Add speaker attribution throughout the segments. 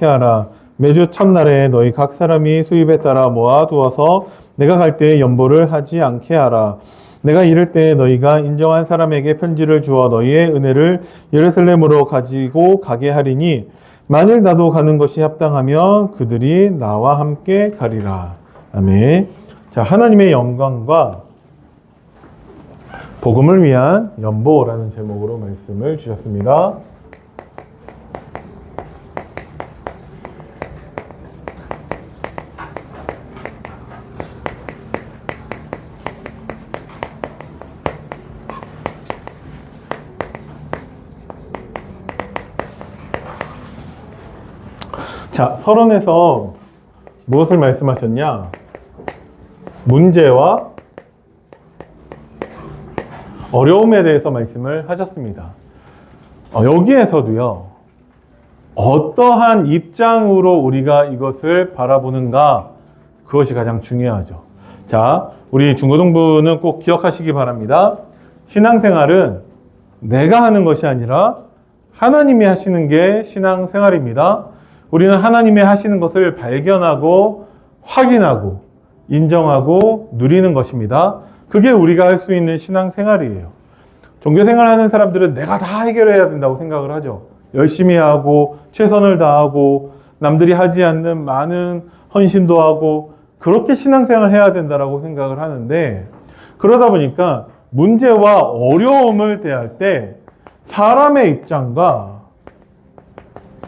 Speaker 1: 하라. 매주 첫날에 너희 각 사람이 수입에 따라 모아 두어서 내가 갈 때에 연보를 하지 않게 하라. 내가 이를 때에 너희가 인정한 사람에게 편지를 주어 너희의 은혜를 예루살렘으로 가지고 가게 하리니 만일 나도 가는 것이 합당하면 그들이 나와 함께 가리라. 아멘. 자, 하나님의 영광과 복음을 위한 연보라는 제목으로 말씀을 주셨습니다. 자, 서론에서 무엇을 말씀하셨냐? 문제와 어려움에 대해서 말씀을 하셨습니다. 여기에서도요, 어떠한 입장으로 우리가 이것을 바라보는가, 그것이 가장 중요하죠. 자, 우리 중고등부는 꼭 기억하시기 바랍니다. 신앙생활은 내가 하는 것이 아니라 하나님이 하시는 게 신앙생활입니다. 우리는 하나님이 하시는 것을 발견하고 확인하고 인정하고 누리는 것입니다. 그게 우리가 할 수 있는 신앙생활이에요. 종교생활하는 사람들은 내가 다 해결해야 된다고 생각을 하죠. 열심히 하고 최선을 다하고 남들이 하지 않는 많은 헌신도 하고 그렇게 신앙생활을 해야 된다고 생각을 하는데, 그러다 보니까 문제와 어려움을 대할 때 사람의 입장과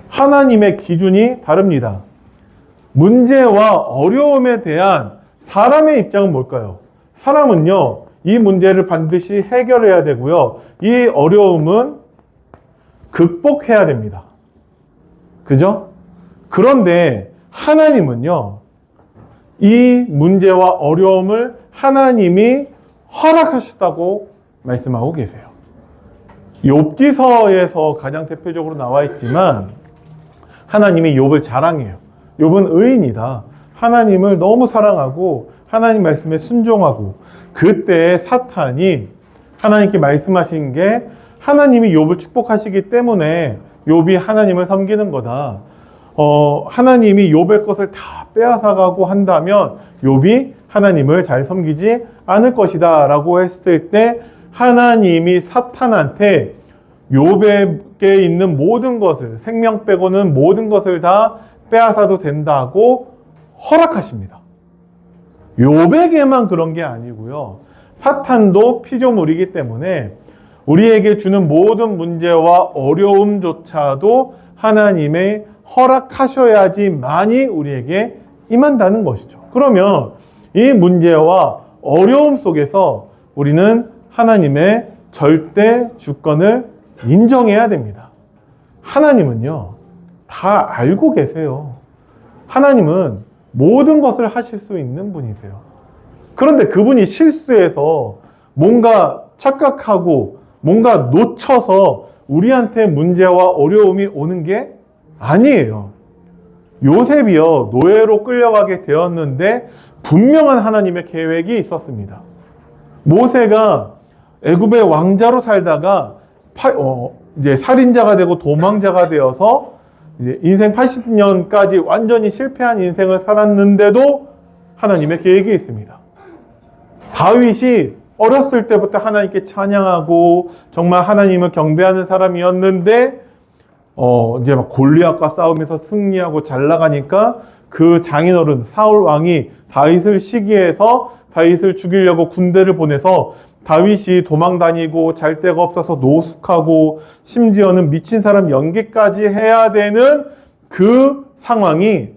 Speaker 1: 하나님의 기준이 다릅니다. 문제와 어려움에 대한 사람의 입장은 뭘까요? 사람은요, 이 문제를 반드시 해결해야 되고요, 이 어려움은 극복해야 됩니다. 그죠? 그런데 하나님은요, 이 문제와 어려움을 하나님이 허락하셨다고 말씀하고 계세요. 욥기서에서 가장 대표적으로 나와 있지만 하나님이 욥을 자랑해요. 욥은 의인이다. 하나님을 너무 사랑하고 하나님 말씀에 순종하고, 그때 사탄이 하나님께 말씀하신 게 하나님이 욥을 축복하시기 때문에 욥이 하나님을 섬기는 거다. 하나님이 욥의 것을 다 빼앗아가고 한다면 욥이 하나님을 잘 섬기지 않을 것이다 라고 했을 때, 하나님이 사탄한테 욥에게 있는 모든 것을, 생명 빼고는 모든 것을 다 빼앗아도 된다고 허락하십니다. 욥에게만 그런 게 아니고요, 사탄도 피조물이기 때문에 우리에게 주는 모든 문제와 어려움조차도 하나님의 허락하셔야지만이 우리에게 임한다는 것이죠. 그러면 이 문제와 어려움 속에서 우리는 하나님의 절대 주권을 인정해야 됩니다. 하나님은요, 다 알고 계세요. 하나님은 모든 것을 하실 수 있는 분이세요. 그런데 그분이 실수해서 뭔가 착각하고 뭔가 놓쳐서 우리한테 문제와 어려움이 오는 게 아니에요. 요셉이요, 노예로 끌려가게 되었는데 분명한 하나님의 계획이 있었습니다. 모세가 애굽의 왕자로 살다가 이제 살인자가 되고 도망자가 되어서 이제 인생 80년까지 완전히 실패한 인생을 살았는데도 하나님의 계획이 있습니다. 다윗이 어렸을 때부터 하나님께 찬양하고 정말 하나님을 경배하는 사람이었는데 이제 막 골리앗과 싸우면서 승리하고 잘 나가니까 그 장인어른 사울 왕이 다윗을 시기해서 다윗을 죽이려고 군대를 보내서 다윗이 도망다니고 잘 데가 없어서 노숙하고 심지어는 미친 사람 연기까지 해야 되는 그 상황이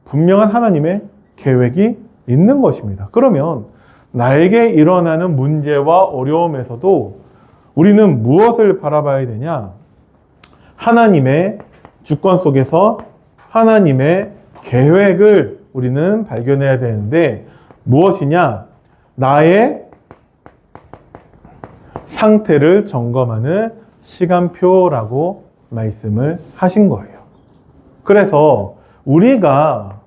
Speaker 1: 분명한 하나님의 계획이 있는 것입니다. 그러면 나에게 일어나는 문제와 어려움에서도 우리는 무엇을 바라봐야 되냐? 하나님의 주권 속에서 하나님의 계획을 우리는 발견해야 되는데, 무엇이냐? 나의 상태를 점검하는 시간표라고 말씀을 하신 거예요. 그래서 우리가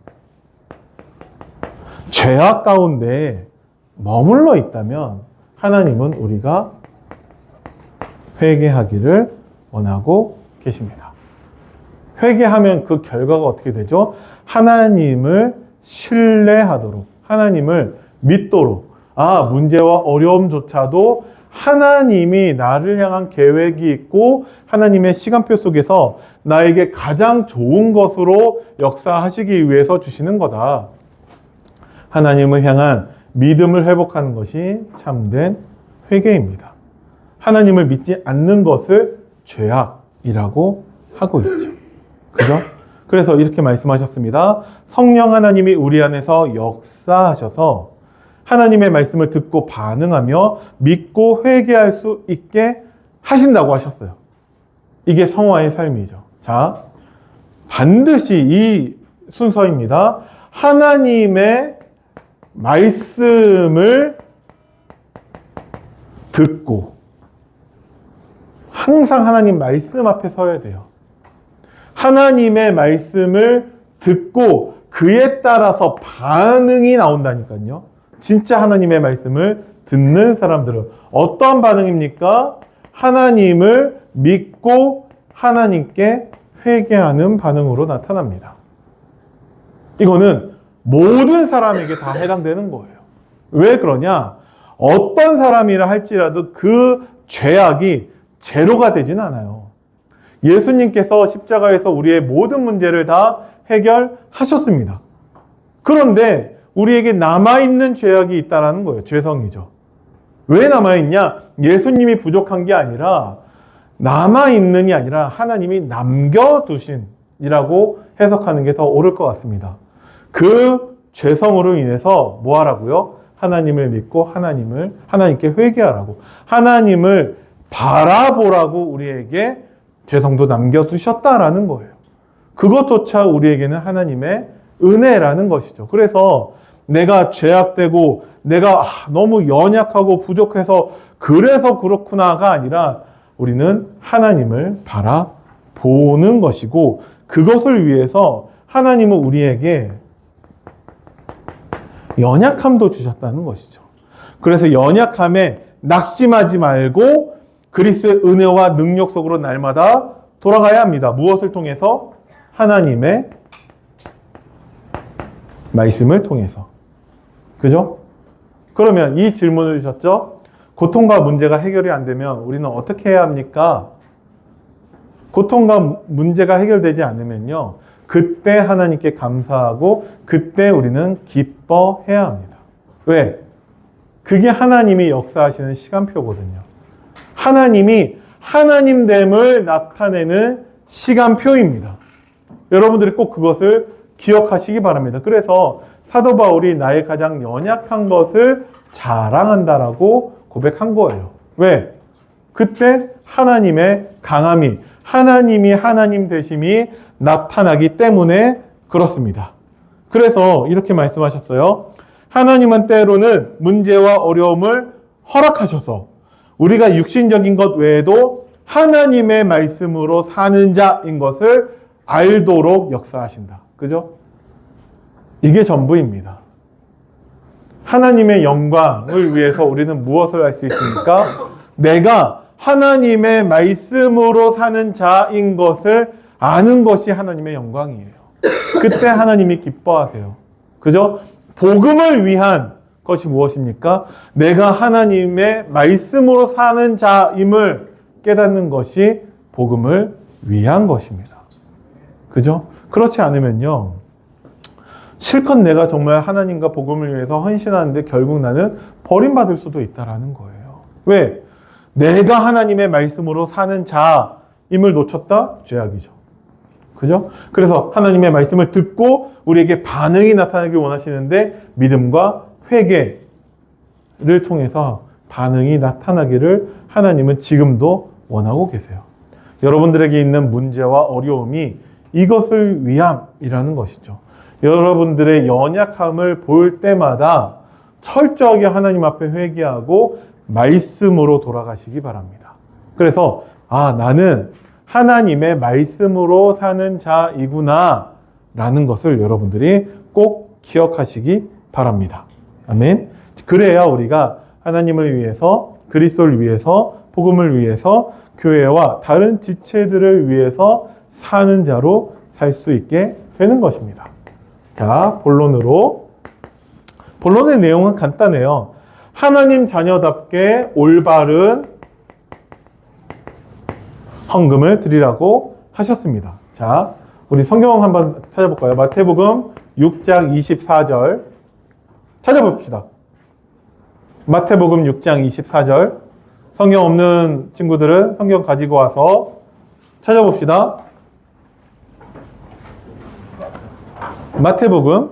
Speaker 1: 죄악 가운데 머물러 있다면 하나님은 우리가 회개하기를 원하고 계십니다. 회개하면 그 결과가 어떻게 되죠? 하나님을 신뢰하도록, 하나님을 믿도록, 문제와 어려움조차도 하나님이 나를 향한 계획이 있고 하나님의 시간표 속에서 나에게 가장 좋은 것으로 역사하시기 위해서 주시는 거다. 하나님을 향한 믿음을 회복하는 것이 참된 회개입니다. 하나님을 믿지 않는 것을 죄악이라고 하고 있죠. 그죠? 그래서 이렇게 말씀하셨습니다. 성령 하나님이 우리 안에서 역사하셔서 하나님의 말씀을 듣고 반응하며 믿고 회개할 수 있게 하신다고 하셨어요. 이게 성화의 삶이죠. 자, 반드시 이 순서입니다. 하나님의 말씀을 듣고, 항상 하나님 말씀 앞에 서야 돼요. 하나님의 말씀을 듣고 그에 따라서 반응이 나온다니까요. 진짜 하나님의 말씀을 듣는 사람들은 어떠한 반응입니까? 하나님을 믿고 하나님께 회개하는 반응으로 나타납니다. 이거는 모든 사람에게 다 해당되는 거예요. 왜 그러냐? 어떤 사람이라 할지라도 그 죄악이 제로가 되진 않아요. 예수님께서 십자가에서 우리의 모든 문제를 다 해결하셨습니다. 그런데 우리에게 남아있는 죄악이 있다는 거예요. 죄성이죠. 왜 남아있냐? 예수님이 부족한 게 아니라 남아있는이 아니라 하나님이 남겨두신이라고 해석하는 게 더 옳을 것 같습니다. 그 죄성으로 인해서 뭐 하라고요? 하나님을 믿고 하나님께 회개하라고, 하나님을 바라보라고 우리에게 죄성도 남겨두셨다라는 거예요. 그것조차 우리에게는 하나님의 은혜라는 것이죠. 그래서 내가 죄악되고 내가 너무 연약하고 부족해서 그래서 그렇구나가 아니라 우리는 하나님을 바라보는 것이고, 그것을 위해서 하나님은 우리에게 연약함도 주셨다는 것이죠. 그래서 연약함에 낙심하지 말고 그리스도의 은혜와 능력 속으로 날마다 돌아가야 합니다. 무엇을 통해서? 하나님의 말씀을 통해서. 그죠? 그러면 이 질문을 주셨죠? 고통과 문제가 해결이 안 되면 우리는 어떻게 해야 합니까? 고통과 문제가 해결되지 않으면요, 그때 하나님께 감사하고 그때 우리는 기뻐해야 합니다. 왜? 그게 하나님이 역사하시는 시간표거든요. 하나님이 하나님됨을 나타내는 시간표입니다. 여러분들이 꼭 그것을 기억하시기 바랍니다. 그래서 사도 바울이 나의 가장 연약한 것을 자랑한다라고 고백한 거예요. 왜? 그때 하나님의 강함이, 하나님이 하나님 되심이 나타나기 때문에 그렇습니다. 그래서 이렇게 말씀하셨어요. 하나님은 때로는 문제와 어려움을 허락하셔서 우리가 육신적인 것 외에도 하나님의 말씀으로 사는 자인 것을 알도록 역사하신다. 그죠? 이게 전부입니다. 하나님의 영광을 위해서 우리는 무엇을 할 수 있습니까? 내가 하나님의 말씀으로 사는 자인 것을 아는 것이 하나님의 영광이에요. 그때 하나님이 기뻐하세요. 그죠? 복음을 위한 것이 무엇입니까? 내가 하나님의 말씀으로 사는 자임을 깨닫는 것이 복음을 위한 것입니다. 그죠? 그렇지 않으면요, 실컷 내가 정말 하나님과 복음을 위해서 헌신하는데 결국 나는 버림받을 수도 있다는 거예요. 왜? 내가 하나님의 말씀으로 사는 자임을 놓쳤다? 죄악이죠. 그죠? 그래서 하나님의 말씀을 듣고 우리에게 반응이 나타나길 원하시는데 믿음과 회개를 통해서 반응이 나타나기를 하나님은 지금도 원하고 계세요. 여러분들에게 있는 문제와 어려움이 이것을 위함이라는 것이죠. 여러분들의 연약함을 볼 때마다 철저하게 하나님 앞에 회개하고 말씀으로 돌아가시기 바랍니다. 그래서 나는 하나님의 말씀으로 사는 자이구나 라는 것을 여러분들이 꼭 기억하시기 바랍니다. 아멘. 그래야 우리가 하나님을 위해서, 그리스도를 위해서, 복음을 위해서, 교회와 다른 지체들을 위해서 사는 자로 살 수 있게 되는 것입니다. 자, 본론의 내용은 간단해요. 하나님 자녀답게 올바른 헌금을 드리라고 하셨습니다. 자, 우리 성경 한번 찾아볼까요? 마태복음 6장 24절 찾아봅시다. 마태복음 6장 24절. 성경 없는 친구들은 성경 가지고 와서 찾아봅시다. 마태복음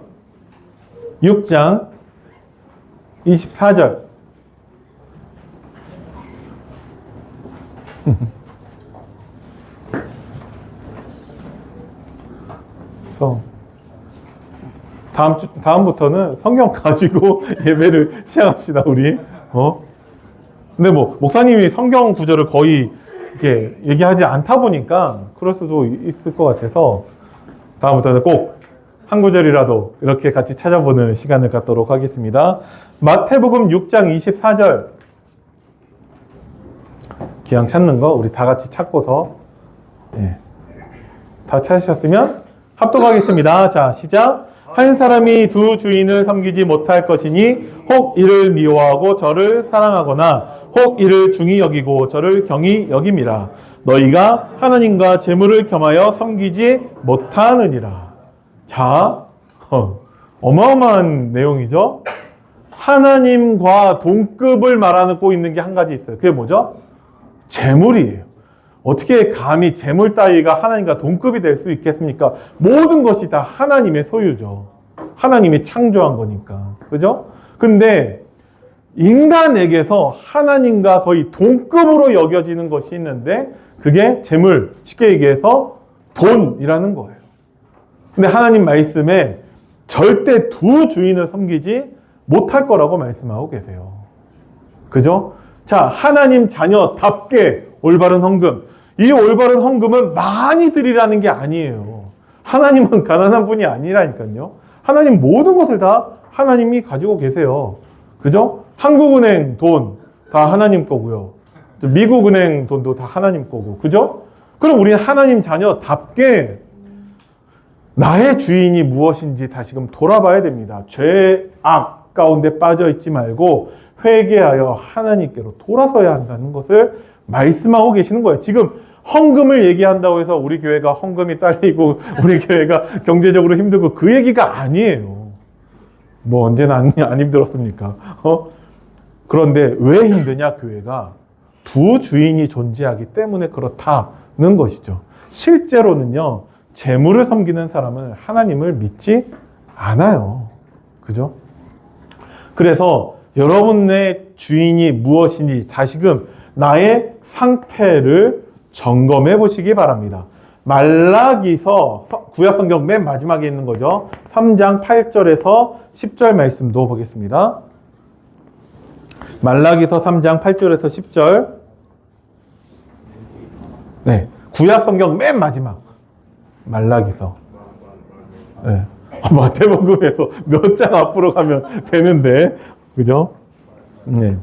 Speaker 1: 6장 24절. 그래서 다음부터는 성경 가지고 예배를 시작합시다, 우리. 근데 목사님이 성경 구절을 거의 이렇게 얘기하지 않다 보니까 그럴 수도 있을 것 같아서 다음부터는 꼭 한 구절이라도 이렇게 같이 찾아보는 시간을 갖도록 하겠습니다. 마태복음 6장 24절. 기왕 찾는 거 우리 다 같이 찾고서, 다 찾으셨으면 합독하겠습니다. 자, 시작. 한 사람이 두 주인을 섬기지 못할 것이니 혹 이를 미워하고 저를 사랑하거나 혹 이를 중히 여기고 저를 경히 여김이라. 너희가 하나님과 재물을 겸하여 섬기지 못하느니라. 자, 어마어마한 내용이죠. 하나님과 동급을 말하는 꼭 있는 게 한 가지 있어요. 그게 뭐죠? 재물이에요. 어떻게 감히 재물 따위가 하나님과 동급이 될 수 있겠습니까? 모든 것이 다 하나님의 소유죠. 하나님이 창조한 거니까. 그죠? 근데 인간에게서 하나님과 거의 동급으로 여겨지는 것이 있는데 그게 재물, 쉽게 얘기해서 돈이라는 거예요. 근데 하나님 말씀에 절대 두 주인을 섬기지 못할 거라고 말씀하고 계세요. 그죠? 자, 하나님 자녀답게 올바른 헌금. 이 올바른 헌금은 많이 드리라는 게 아니에요. 하나님은 가난한 분이 아니라니까요. 하나님 모든 것을 다 하나님이 가지고 계세요. 그죠? 한국은행 돈 다 하나님 거고요. 미국은행 돈도 다 하나님 거고. 그죠? 그럼 우리는 하나님 자녀답게 나의 주인이 무엇인지 다시금 돌아봐야 됩니다. 죄악 가운데 빠져 있지 말고 회개하여 하나님께로 돌아서야 한다는 것을 말씀하고 계시는 거예요. 지금 헌금을 얘기한다고 해서 우리 교회가 헌금이 딸리고 우리 교회가 경제적으로 힘들고 그 얘기가 아니에요. 뭐 언제나 안 힘들었습니까? 그런데 왜 힘드냐, 교회가? 두 주인이 존재하기 때문에 그렇다는 것이죠. 실제로는요, 재물을 섬기는 사람은 하나님을 믿지 않아요. 그죠? 그래서 여러분의 주인이 무엇이니 다시금 나의 상태를 점검해 보시기 바랍니다. 말라기서 구약성경 맨 마지막에 있는 거죠. 3장 8절에서 10절 말씀도 보겠습니다. 말라기서 3장 8절에서 10절. 네, 구약성경 맨 마지막 말라기서. 네. 마태복음에서 몇 장 앞으로 가면 되는데, 그죠? 네.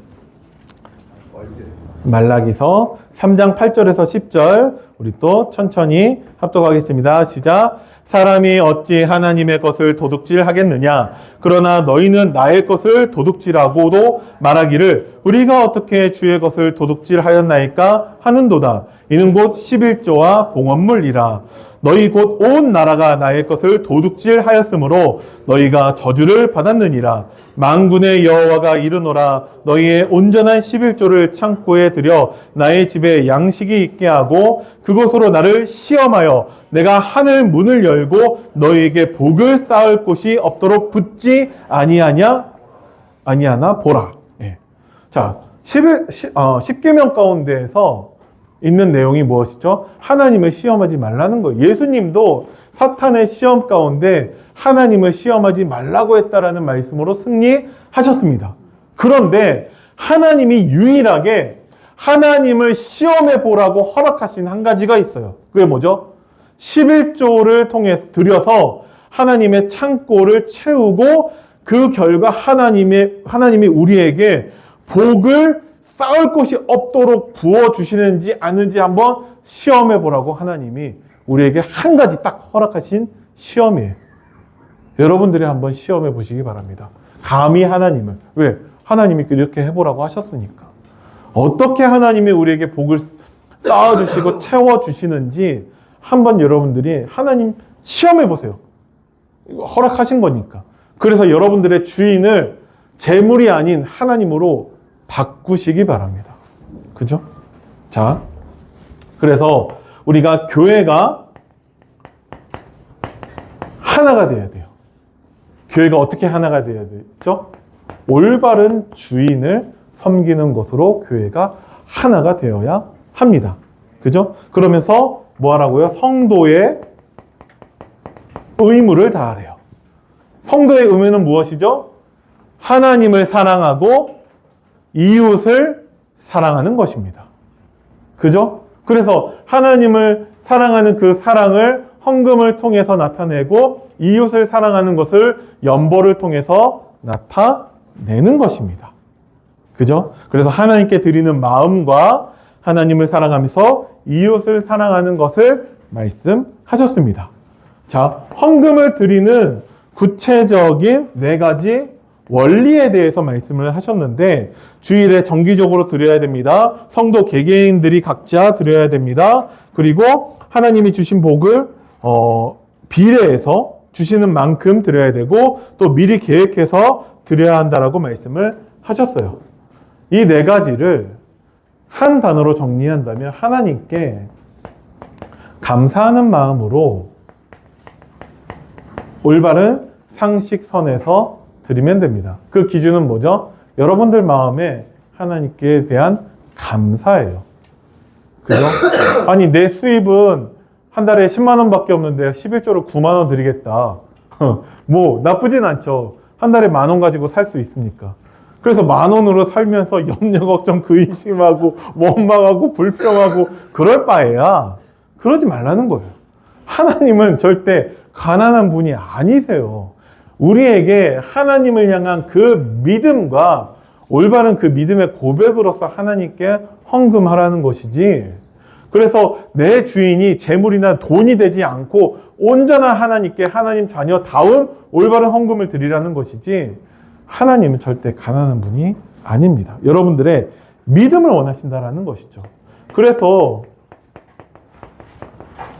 Speaker 1: 말라기서 3장 8절에서 10절 우리 또 천천히 합독하겠습니다. 시작. 사람이 어찌 하나님의 것을 도둑질하겠느냐? 그러나 너희는 나의 것을 도둑질하고도 말하기를 우리가 어떻게 주의 것을 도둑질하였나이까 하는도다. 이는 곧 11조와 봉헌물이라. 너희 곧 온 나라가 나의 것을 도둑질하였으므로 너희가 저주를 받았느니라. 만군의 여호와가 이르노라. 너희의 온전한 11조를 창고에 들여 나의 집에 양식이 있게 하고 그곳으로 나를 시험하여 내가 하늘 문을 열고 너희에게 복을 쌓을 곳이 없도록 붙지 아니하나 보라. 예. 자, 10계명 가운데에서 있는 내용이 무엇이죠? 하나님을 시험하지 말라는 거예요. 예수님도 사탄의 시험 가운데 하나님을 시험하지 말라고 했다라는 말씀으로 승리하셨습니다. 그런데 하나님이 유일하게 하나님을 시험해 보라고 허락하신 한 가지가 있어요. 그게 뭐죠? 11조를 통해서 들여서 하나님의 창고를 채우고 그 결과 하나님이 우리에게 복을 쌓을 곳이 없도록 부어주시는지 아는지 한번 시험해 보라고 하나님이 우리에게 한 가지 딱 허락하신 시험이에요. 여러분들이 한번 시험해 보시기 바랍니다. 감히 하나님을. 왜? 하나님이 이렇게 해보라고 하셨으니까. 어떻게 하나님이 우리에게 복을 쌓아주시고 채워주시는지 한번 여러분들이 하나님 시험해 보세요. 허락하신 거니까. 그래서 여러분들의 주인을 재물이 아닌 하나님으로 바꾸시기 바랍니다. 그죠? 자, 그래서 우리가 교회가 하나가 돼야 돼요. 교회가 어떻게 하나가 돼야 되죠? 올바른 주인을 섬기는 것으로 교회가 하나가 되어야 합니다. 그죠? 그러면서 뭐 하라고요? 성도의 의무를 다하래요. 성도의 의무는 무엇이죠? 하나님을 사랑하고 이웃을 사랑하는 것입니다. 그죠? 그래서 하나님을 사랑하는 그 사랑을 헌금을 통해서 나타내고 이웃을 사랑하는 것을 연보를 통해서 나타내는 것입니다. 그죠? 그래서 하나님께 드리는 마음과 하나님을 사랑하면서 이웃을 사랑하는 것을 말씀하셨습니다. 자, 헌금을 드리는 구체적인 4가지 원리에 대해서 말씀을 하셨는데 주일에 정기적으로 드려야 됩니다. 성도 개개인들이 각자 드려야 됩니다. 그리고 하나님이 주신 복을 비례해서 주시는 만큼 드려야 되고 또 미리 계획해서 드려야 한다라고 말씀을 하셨어요. 이 4가지를 한 단어로 정리한다면 하나님께 감사하는 마음으로 올바른 상식선에서 드리면 됩니다. 그 기준은 뭐죠? 여러분들 마음에 하나님께 대한 감사예요. 그죠? 아니, 내 수입은 한 달에 10만 원밖에 없는데 11조로 9만 원 드리겠다. 뭐 나쁘진 않죠. 한 달에 10,000원 가지고 살 수 있으니까. 그래서 10,000원으로 살면서 염려, 걱정, 근심하고 원망하고 불평하고 그럴 바에야 그러지 말라는 거예요. 하나님은 절대 가난한 분이 아니세요. 우리에게 하나님을 향한 그 믿음과 올바른 그 믿음의 고백으로서 하나님께 헌금하라는 것이지, 그래서 내 주인이 재물이나 돈이 되지 않고 온전한 하나님께 하나님 자녀다운 올바른 헌금을 드리라는 것이지, 하나님은 절대 가난한 분이 아닙니다. 여러분들의 믿음을 원하신다는 것이죠. 그래서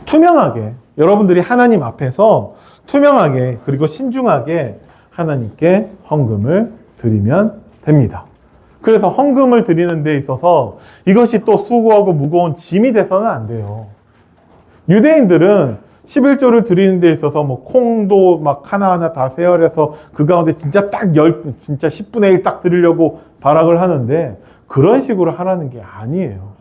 Speaker 1: 투명하게 여러분들이 하나님 앞에서 투명하게 그리고 신중하게 하나님께 헌금을 드리면 됩니다. 그래서 헌금을 드리는 데 있어서 이것이 또 수고하고 무거운 짐이 돼서는 안 돼요. 유대인들은 11조를 드리는 데 있어서 뭐 콩도 막 하나하나 다 세열해서 그 가운데 진짜 딱 진짜 10분의 1 딱 드리려고 발악을 하는데 그런 식으로 하라는 게 아니에요.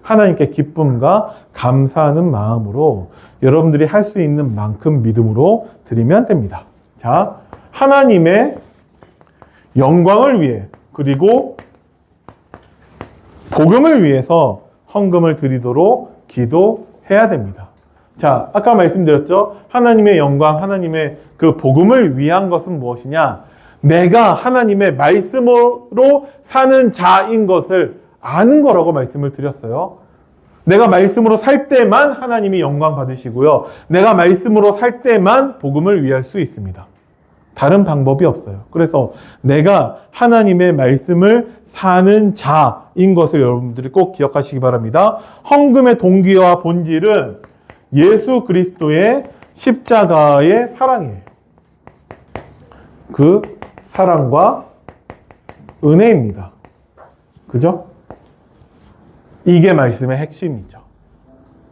Speaker 1: 하나님께 기쁨과 감사하는 마음으로 여러분들이 할 수 있는 만큼 믿음으로 드리면 됩니다. 자, 하나님의 영광을 위해 그리고 복음을 위해서 헌금을 드리도록 기도해야 됩니다. 자, 아까 말씀드렸죠? 하나님의 영광, 하나님의 그 복음을 위한 것은 무엇이냐? 내가 하나님의 말씀으로 사는 자인 것을 아는 거라고 말씀을 드렸어요. 내가 말씀으로 살 때만 하나님이 영광 받으시고요. 내가 말씀으로 살 때만 복음을 위할 수 있습니다. 다른 방법이 없어요. 그래서 내가 하나님의 말씀을 사는 자인 것을 여러분들이 꼭 기억하시기 바랍니다. 헌금의 동기와 본질은 예수 그리스도의 십자가의 사랑이에요. 그 사랑과 은혜입니다. 그죠? 이게 말씀의 핵심이죠.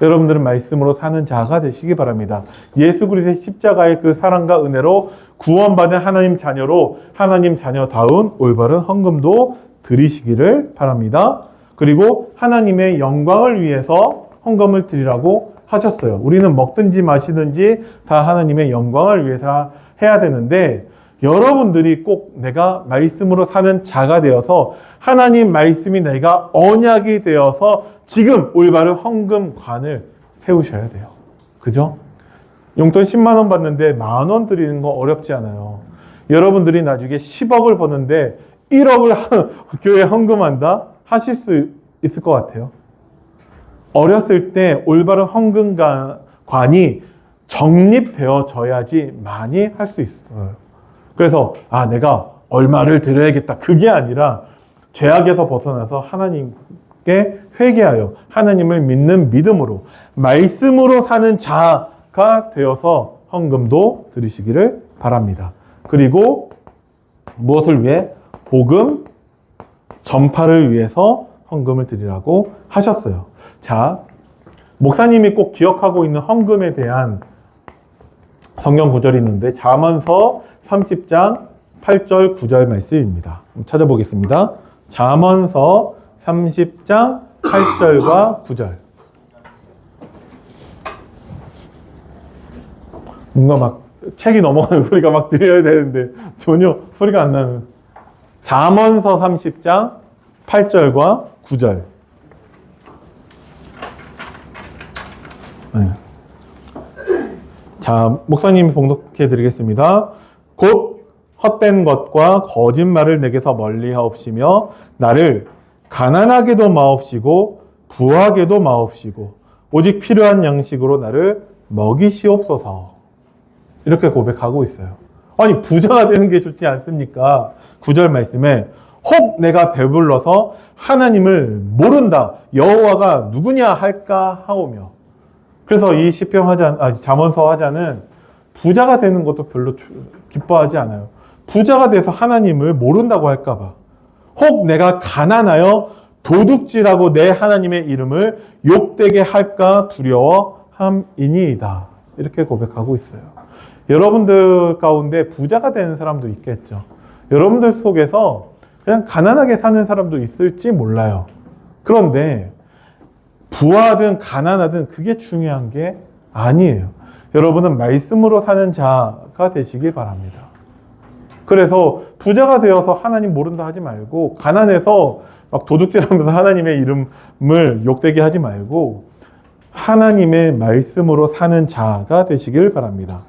Speaker 1: 여러분들은 말씀으로 사는 자가 되시기 바랍니다. 예수 그리스도의 십자가의 그 사랑과 은혜로 구원받은 하나님 자녀로 하나님 자녀다운 올바른 헌금도 드리시기를 바랍니다. 그리고 하나님의 영광을 위해서 헌금을 드리라고 하셨어요. 우리는 먹든지 마시든지 다 하나님의 영광을 위해서 해야 되는데 여러분들이 꼭 내가 말씀으로 사는 자가 되어서 하나님 말씀이 내가 언약이 되어서 지금 올바른 헌금관을 세우셔야 돼요. 그죠? 용돈 10만 원 받는데 10,000원 드리는 거 어렵지 않아요. 여러분들이 나중에 10억을 버는데 1억을 교회에 헌금한다? 하실 수 있을 것 같아요. 어렸을 때 올바른 헌금관을 관이 정립되어져야지 많이 할 수 있어요. 그래서 내가 얼마를 드려야겠다, 그게 아니라 죄악에서 벗어나서 하나님께 회개하여 하나님을 믿는 믿음으로 말씀으로 사는 자가 되어서 헌금도 드리시기를 바랍니다. 그리고 무엇을 위해? 복음 전파를 위해서 헌금을 드리라고 하셨어요. 자, 목사님이 꼭 기억하고 있는 헌금에 대한 성경 구절이 있는데 잠언서 30장 8절 9절 말씀입니다. 찾아보겠습니다. 잠언서 30장 8절과 9절. 뭔가 막 책이 넘어가는 소리가 막 들려야 되는데 전혀 소리가 안 나는. 잠언서 30장 8절과 9절. 네. 자, 목사님이 봉독해 드리겠습니다. 곧 헛된 것과 거짓말을 내게서 멀리하옵시며 나를 가난하게도 마옵시고 부하게도 마옵시고 오직 필요한 양식으로 나를 먹이시옵소서. 이렇게 고백하고 있어요. 아니, 부자가 되는 게 좋지 않습니까? 9절 말씀에 혹 내가 배불러서 하나님을 모른다, 여호와가 누구냐 할까 하오며. 그래서 이 시편 잠언서 화자는 부자가 되는 것도 별로 기뻐하지 않아요. 부자가 돼서 하나님을 모른다고 할까봐. 혹 내가 가난하여 도둑질하고 내 하나님의 이름을 욕되게 할까 두려워함이니이다. 이렇게 고백하고 있어요. 여러분들 가운데 부자가 되는 사람도 있겠죠. 여러분들 속에서 그냥 가난하게 사는 사람도 있을지 몰라요. 그런데 부하든 가난하든 그게 중요한 게 아니에요. 여러분은 말씀으로 사는 자가 되시길 바랍니다. 그래서 부자가 되어서 하나님 모른다 하지 말고, 가난해서 막 도둑질하면서 하나님의 이름을 욕되게 하지 말고 하나님의 말씀으로 사는 자가 되시길 바랍니다.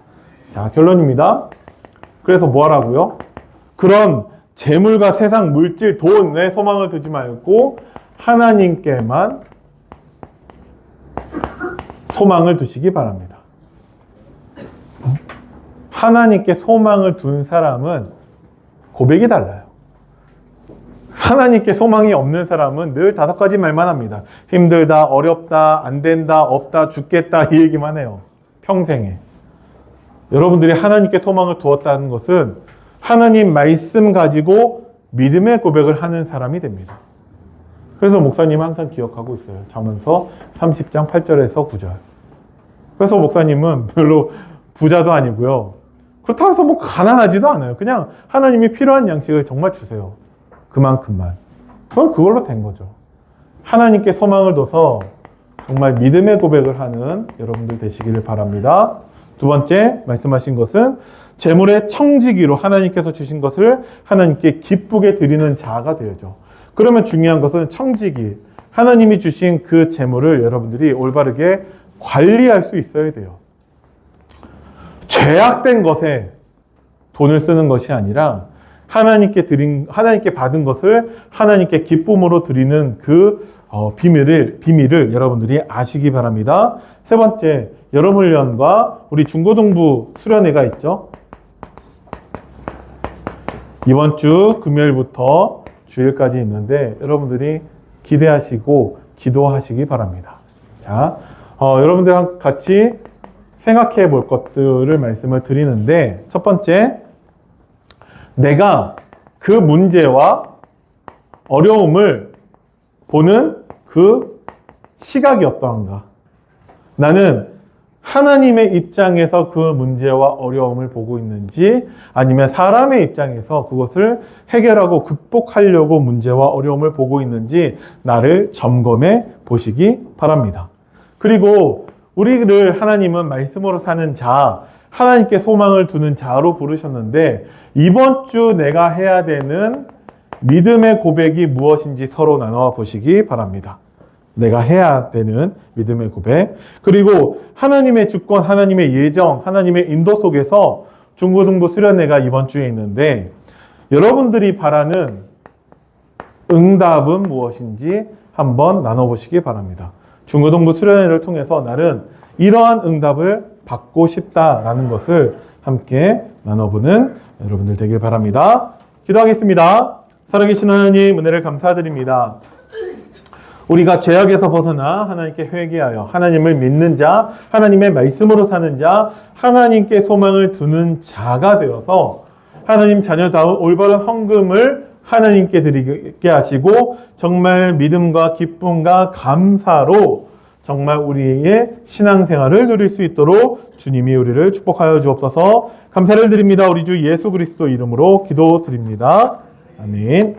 Speaker 1: 자, 결론입니다. 그래서 뭐 하라고요? 그런 재물과 세상, 물질, 돈에 소망을 두지 말고 하나님께만 소망을 두시기 바랍니다. 하나님께 소망을 둔 사람은 고백이 달라요. 하나님께 소망이 없는 사람은 늘 5가지 말만 합니다. 힘들다, 어렵다, 안 된다, 없다, 죽겠다, 이 얘기만 해요. 평생에. 여러분들이 하나님께 소망을 두었다는 것은 하나님 말씀 가지고 믿음의 고백을 하는 사람이 됩니다. 그래서 목사님은 항상 기억하고 있어요. 잠언서 30장 8절에서 9절. 그래서 목사님은 별로 부자도 아니고요. 그렇다고 해서 뭐 가난하지도 않아요. 그냥 하나님이 필요한 양식을 정말 주세요. 그만큼만. 그럼 그걸로 된 거죠. 하나님께 소망을 둬서 정말 믿음의 고백을 하는 여러분들 되시기를 바랍니다. 두 번째 말씀하신 것은 재물의 청지기로 하나님께서 주신 것을 하나님께 기쁘게 드리는 자가 되어야죠. 그러면 중요한 것은 청지기, 하나님이 주신 그 재물을 여러분들이 올바르게 관리할 수 있어야 돼요. 죄악된 것에 돈을 쓰는 것이 아니라 하나님께 받은 것을 하나님께 기쁨으로 드리는 그 비밀을 여러분들이 아시기 바랍니다. 세 번째, 여름훈련과 우리 중고등부 수련회가 있죠. 이번 주 금요일부터 주일까지 있는데 여러분들이 기대하시고 기도하시기 바랍니다. 자, 여러분들랑 같이 생각해 볼 것들을 말씀을 드리는데, 첫 번째, 내가 그 문제와 어려움을 보는 그 시각이 어떠한가? 나는 하나님의 입장에서 그 문제와 어려움을 보고 있는지, 아니면 사람의 입장에서 그것을 해결하고 극복하려고 문제와 어려움을 보고 있는지 나를 점검해 보시기 바랍니다. 그리고 우리를 하나님은 말씀으로 사는 자, 하나님께 소망을 두는 자로 부르셨는데, 이번 주 내가 해야 되는 믿음의 고백이 무엇인지 서로 나눠 보시기 바랍니다. 내가 해야 되는 믿음의 고백, 그리고 하나님의 주권, 하나님의 예정, 하나님의 인도 속에서 중고등부 수련회가 이번 주에 있는데, 여러분들이 바라는 응답은 무엇인지 한번 나눠보시기 바랍니다. 중고등부 수련회를 통해서 나는 이러한 응답을 받고 싶다라는 것을 함께 나눠보는 여러분들 되길 바랍니다. 기도하겠습니다. 살아계신 하나님, 은혜를 감사드립니다. 우리가 죄악에서 벗어나 하나님께 회개하여 하나님을 믿는 자, 하나님의 말씀으로 사는 자, 하나님께 소망을 두는 자가 되어서 하나님 자녀다운 올바른 헌금을 하나님께 드리게 하시고 정말 믿음과 기쁨과 감사로 정말 우리의 신앙생활을 누릴 수 있도록 주님이 우리를 축복하여 주옵소서. 감사를 드립니다. 우리 주 예수 그리스도 이름으로 기도드립니다. 아멘.